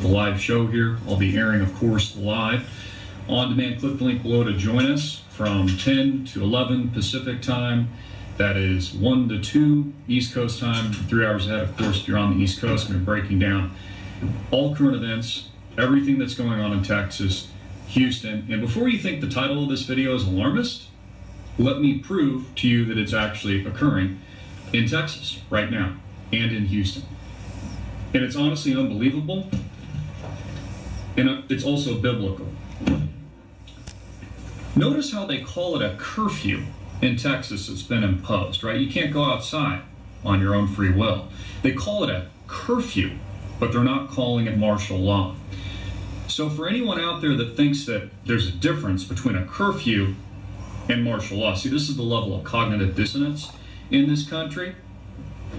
the live show here. I'll be airing, of course, live. On demand, click the link below to join us from 10 to 11 Pacific time. That is 1 to 2 East Coast time, 3 hours ahead, of course, if you're on the East Coast. I'm breaking down all current events, everything that's going on in Texas, Houston. And before you think the title of this video is alarmist, let me prove to you that it's actually occurring in Texas right now and in Houston. And it's honestly unbelievable, and it's also biblical. Notice how they call it a curfew in Texas that's been imposed, right? You can't go outside on your own free will. They call it a curfew, but they're not calling it martial law. So for anyone out there that thinks that there's a difference between a curfew and martial law, see, this is the level of cognitive dissonance in this country.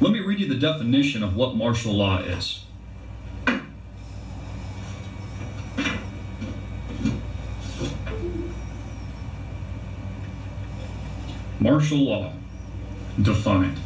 Let me read you the definition of what martial law is. Martial law, defined.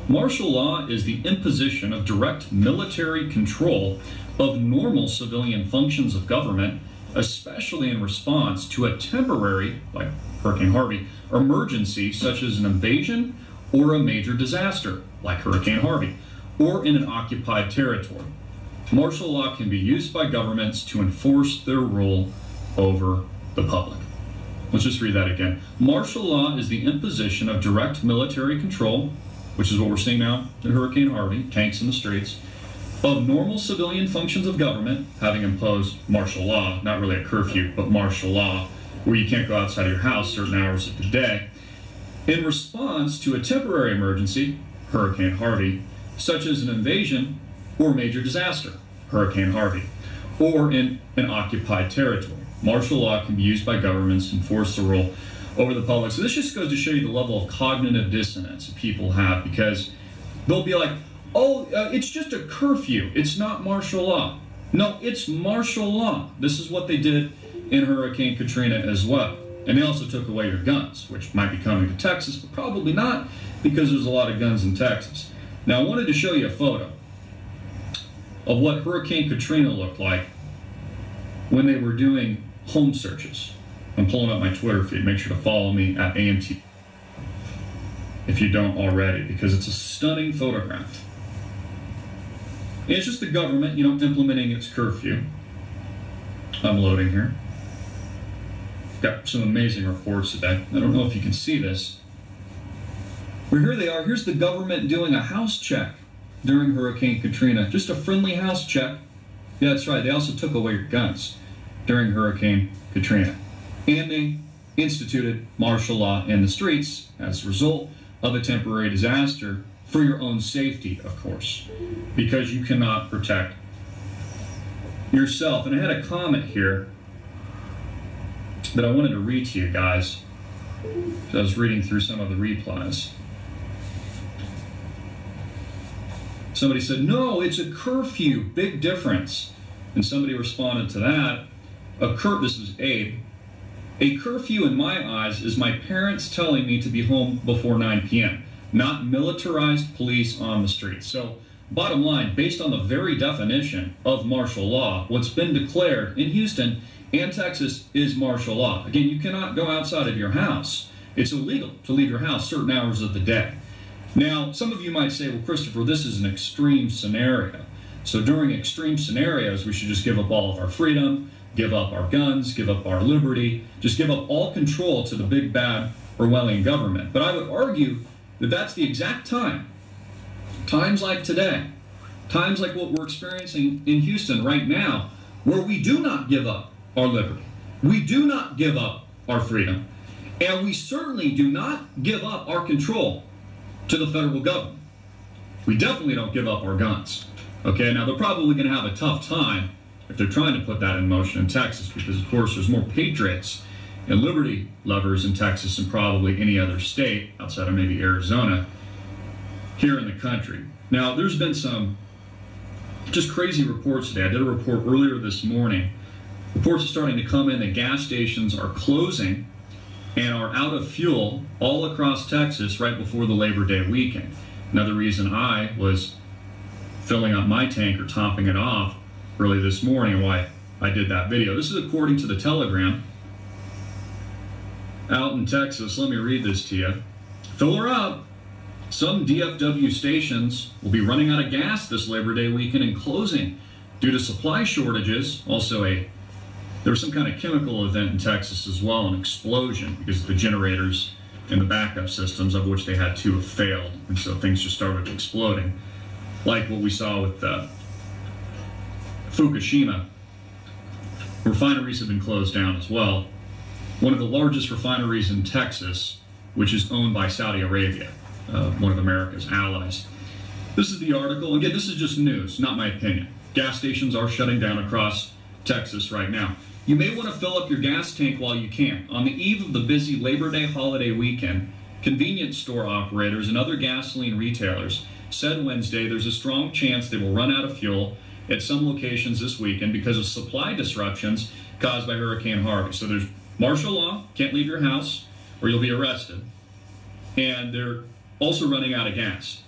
Martial law is the imposition of direct military control of normal civilian functions of government, especially in response to a temporary, like Hurricane Harvey, emergency such as an invasion or a major disaster, like Hurricane Harvey, or in an occupied territory. Martial law can be used by governments to enforce their rule over the public. Let's just read that again. Martial law is the imposition of direct military control, which is what we're seeing now in Hurricane Harvey, tanks in the streets, of normal civilian functions of government, having imposed martial law, not really a curfew, but martial law, where you can't go outside of your house certain hours of the day, in response to a temporary emergency, Hurricane Harvey, such as an invasion or major disaster, Hurricane Harvey, or in an occupied territory. Martial law can be used by governments to enforce the rule over the public. So this just goes to show you the level of cognitive dissonance people have, because they'll be like, oh, it's just a curfew. It's not martial law. No, it's martial law. This is what they did in Hurricane Katrina as well. And they also took away your guns, which might be coming to Texas, but probably not, because there's a lot of guns in Texas. Now, I wanted to show you a photo of what Hurricane Katrina looked like when they were doing home searches. I'm pulling up my Twitter feed. Make sure to follow me at AMT if you don't already, because it's a stunning photograph. And it's just the government, you know, implementing its curfew. I'm loading here. Got some amazing reports today. I don't know if you can see this. But here they are. Here's the government doing a house check during Hurricane Katrina. Just a friendly house check. Yeah, that's right. They also took away your guns during Hurricane Katrina. And they instituted martial law in the streets as a result of a temporary disaster for your own safety, of course, because you cannot protect yourself. And I had a comment here that I wanted to read to you guys. So I was reading through some of the replies. Somebody said, no, it's a curfew, big difference. And somebody responded to that, this was Abe, a curfew in my eyes is my parents telling me to be home before 9 p.m., not militarized police on the streets. So bottom line, based on the very definition of martial law, what's been declared in Houston and Texas is martial law. Again, you cannot go outside of your house. It's illegal to leave your house certain hours of the day. Now, some of you might say, well, Christopher, this is an extreme scenario. So during extreme scenarios, we should just give up all of our freedom, give up our guns, give up our liberty, just give up all control to the big bad Orwellian government. But I would argue that that's the exact time, times like today, times like what we're experiencing in Houston right now, where we do not give up our liberty, we do not give up our freedom, and we certainly do not give up our control to the federal government. We definitely don't give up our guns. Okay, now they're probably going to have a tough time if they're trying to put that in motion in Texas, because of course there's more patriots and liberty lovers in Texas than probably any other state outside of maybe Arizona here in the country. Now, there's been some just crazy reports today. I did a report earlier this morning. Reports are starting to come in that gas stations are closing and are out of fuel all across Texas right before the Labor Day weekend. Another reason I was filling up my tank or topping it off early this morning why I did that video. This is according to the Telegram out in Texas. Let me read this to you. Fill her up. Some DFW stations will be running out of gas this Labor Day weekend and closing due to supply shortages. Also, there was some kind of chemical event in Texas as well, an explosion, because the generators and the backup systems, of which they had 2, have failed. And so things just started exploding, like what we saw with Fukushima. Refineries have been closed down as well. One of the largest refineries in Texas, which is owned by Saudi Arabia, one of America's allies. This is the article. Again, this is just news, not my opinion. Gas stations are shutting down across Texas right now. You may want to fill up your gas tank while you can. On the eve of the busy Labor Day holiday weekend, convenience store operators and other gasoline retailers said Wednesday there's a strong chance they will run out of fuel at some locations this weekend because of supply disruptions caused by Hurricane Harvey. So there's martial law, can't leave your house or you'll be arrested. And they're also running out of gas.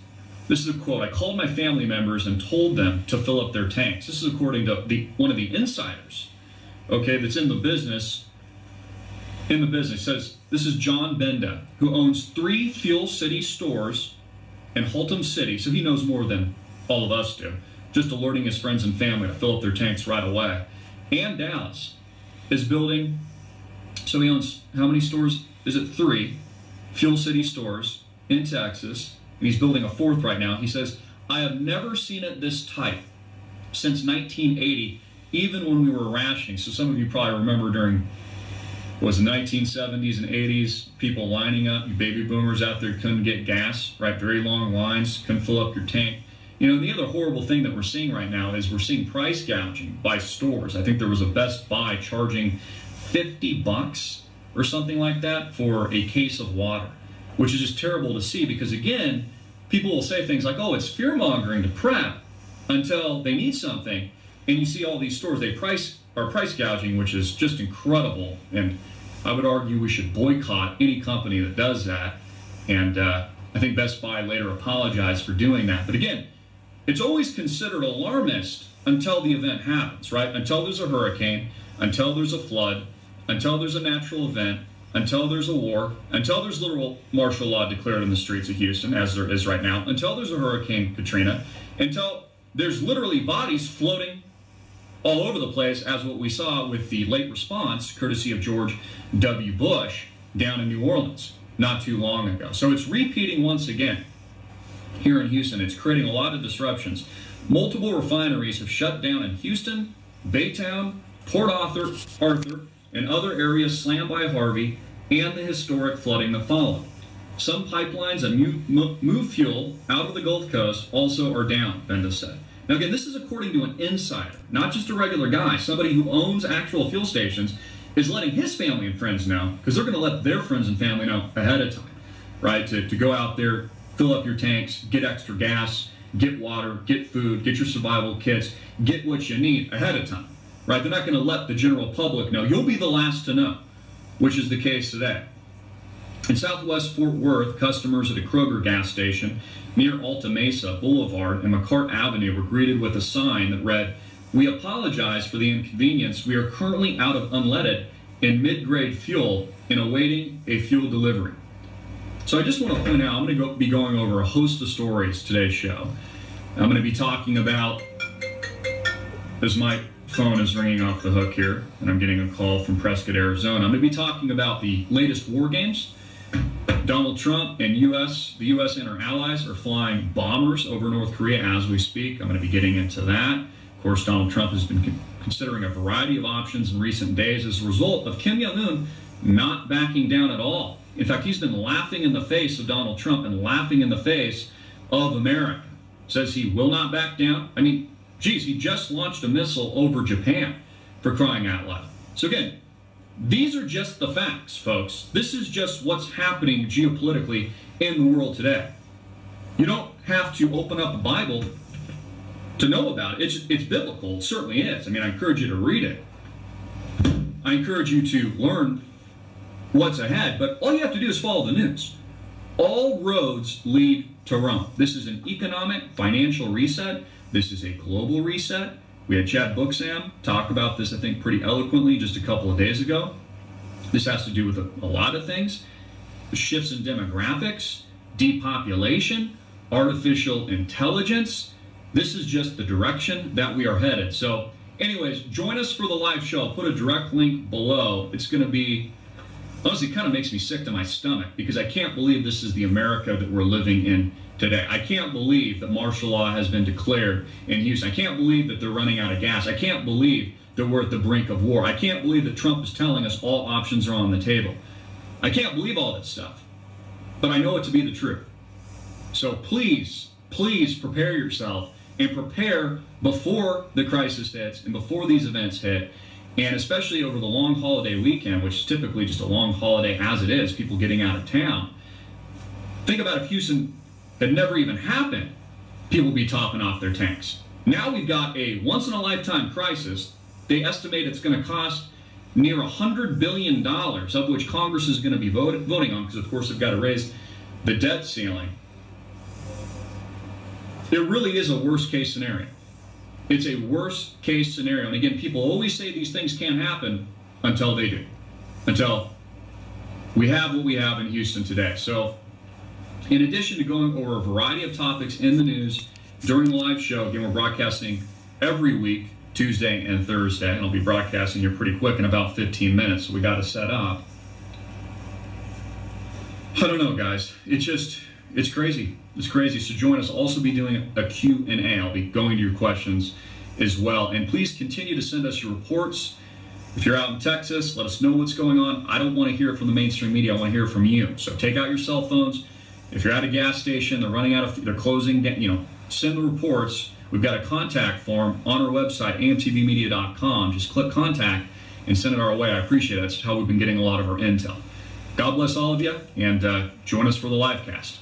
This is a quote. I called my family members and told them to fill up their tanks. This is according to one of the insiders, okay, that's in the business. Says, this is John Benda, who owns 3 Fuel City stores in Haltom City, so he knows more than all of us do, just alerting his friends and family to fill up their tanks right away. And Dallas is building, so he owns, how many stores? Is it 3 Fuel City stores in Texas, and he's building a 4th right now. He says, I have never seen it this tight since 1980, even when we were rationing. So some of you probably remember during, was the 1970s and 80s, people lining up, you baby boomers out there couldn't get gas, right? Very long lines, couldn't fill up your tank. You know, the other horrible thing that we're seeing right now is we're seeing price gouging by stores. I think there was a Best Buy charging $50 or something like that for a case of water, which is just terrible to see because, again, people will say things like, oh, it's fear-mongering to prep until they need something. And you see all these stores, they are price gouging, which is just incredible. And I would argue we should boycott any company that does that. And I think Best Buy later apologized for doing that. But again, it's always considered alarmist until the event happens, right? Until there's a hurricane, until there's a flood, until there's a natural event, until there's a war, until there's literal martial law declared in the streets of Houston, as there is right now, until there's a Hurricane Katrina, until there's literally bodies floating all over the place, as what we saw with the late response, courtesy of George W. Bush, down in New Orleans not too long ago. So it's repeating once again here in Houston. It's creating a lot of disruptions. Multiple refineries have shut down in Houston, Baytown, Port Arthur, and other areas slammed by Harvey and the historic flooding that followed. Some pipelines that move fuel out of the Gulf Coast also are down, Benda said. Now again, this is according to an insider, not just a regular guy. Somebody who owns actual fuel stations is letting his family and friends know, because they're going to let their friends and family know ahead of time, right? To go out there, fill up your tanks, get extra gas, get water, get food, get your survival kits, get what you need ahead of time. Right? They're not going to let the general public know. You'll be the last to know, which is the case today. In Southwest Fort Worth, customers at a Kroger gas station near Alta Mesa Boulevard and McCart Avenue were greeted with a sign that read, "We apologize for the inconvenience. We are currently out of unleaded and mid-grade fuel and awaiting a fuel delivery." So I just want to point out, I'm going to be going over a host of stories today's show. I'm going to be talking about, as my phone is ringing off the hook here, and I'm getting a call from Prescott, Arizona. I'm going to be talking about the latest war games. Donald Trump and the U.S. and our allies are flying bombers over North Korea as we speak. I'm going to be getting into that. Of course, Donald Trump has been considering a variety of options in recent days as a result of Kim Jong-un not backing down at all. In fact, he's been laughing in the face of Donald Trump and laughing in the face of America. Says he will not back down. I mean, geez, he just launched a missile over Japan, for crying out loud. So again, these are just the facts, folks. This is just what's happening geopolitically in the world today. You don't have to open up the Bible to know about it. It's biblical. It certainly is. I mean, I encourage you to read it. I encourage you to learn what's ahead, but all you have to do is follow the news. All roads lead to Rome. This is an economic, financial reset. This is a global reset. We had Chad Booksam talk about this, I think, pretty eloquently just a couple of days ago. This has to do with a lot of things. The shifts in demographics, depopulation, artificial intelligence. This is just the direction that we are headed. So anyways, join us for the live show. I'll put a direct link below. It's going to be, honestly, it kind of makes me sick to my stomach because I can't believe this is the America that we're living in today. I can't believe that martial law has been declared in Houston. I can't believe that they're running out of gas. I can't believe that we're at the brink of war. I can't believe that Trump is telling us all options are on the table. I can't believe all that stuff, but I know it to be the truth. So please, please prepare yourself and prepare before the crisis hits and before these events hit, and especially over the long holiday weekend, which is typically just a long holiday as it is, people getting out of town. Think about if Houston had never even happened, people would be topping off their tanks. Now we've got a once-in-a-lifetime crisis. They estimate it's going to cost near $100 billion, of which Congress is going to be voting on, because of course they've got to raise the debt ceiling. It really is a worst-case scenario. It's a worst-case scenario. And again, people always say these things can't happen until they do. Until we have what we have in Houston today. So in addition to going over a variety of topics in the news during the live show, again, we're broadcasting every week, Tuesday and Thursday, and I'll be broadcasting here pretty quick in about 15 minutes, so we got to set up. I don't know, guys. It's crazy. It's crazy. So join us. I'll also be doing a Q&A. I'll be going to your questions as well. And please continue to send us your reports. If you're out in Texas, let us know what's going on. I don't want to hear it from the mainstream media. I want to hear it from you. So take out your cell phones. If you're at a gas station, they're running out of, they're closing, send the reports. We've got a contact form on our website, amtvmedia.com. Just click contact and send it our way. I appreciate it. That's how we've been getting a lot of our intel. God bless all of you, and join us for the live cast.